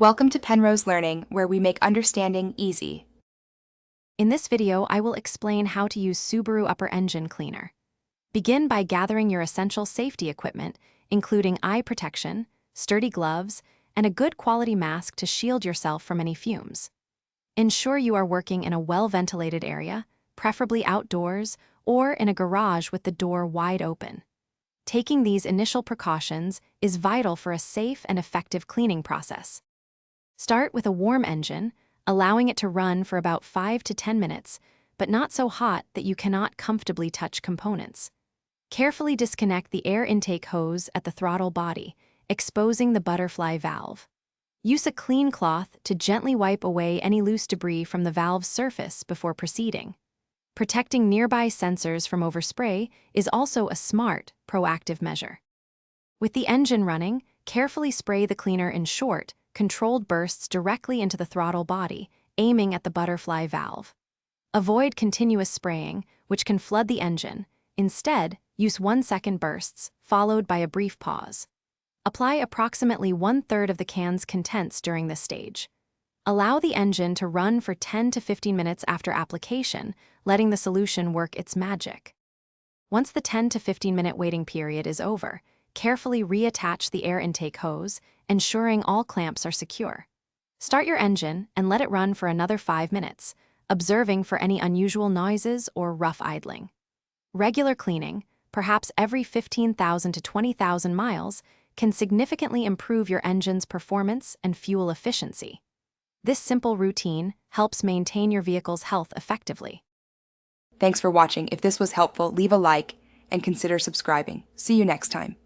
Welcome to Penrose Learning, where we make understanding easy. In this video, I will explain how to use Subaru upper engine cleaner. Begin by gathering your essential safety equipment, including eye protection, sturdy gloves, and a good quality mask to shield yourself from any fumes. Ensure you are working in a well-ventilated area, preferably outdoors or in a garage with the door wide open. Taking these initial precautions is vital for a safe and effective cleaning process. Start with a warm engine, allowing it to run for about 5 to 10 minutes, but not so hot that you cannot comfortably touch components. Carefully disconnect the air intake hose at the throttle body, exposing the butterfly valve. Use a clean cloth to gently wipe away any loose debris from the valve's surface before proceeding. Protecting nearby sensors from overspray is also a smart, proactive measure. With the engine running, carefully spray the cleaner in short, controlled bursts directly into the throttle body, aiming at the butterfly valve. Avoid continuous spraying, which can flood the engine. Instead, use 1-second bursts, followed by a brief pause. Apply approximately 1/3 of the can's contents during this stage. Allow the engine to run for 10 to 15 minutes after application, letting the solution work its magic. Once the 10 to 15-minute waiting period is over, carefully reattach the air intake hose, ensuring all clamps are secure. Start your engine and let it run for another 5 minutes, observing for any unusual noises or rough idling. Regular cleaning, perhaps every 15,000 to 20,000 miles, can significantly improve your engine's performance and fuel efficiency. This simple routine helps maintain your vehicle's health effectively. Thanks for watching. If this was helpful, leave a like and consider subscribing. See you next time.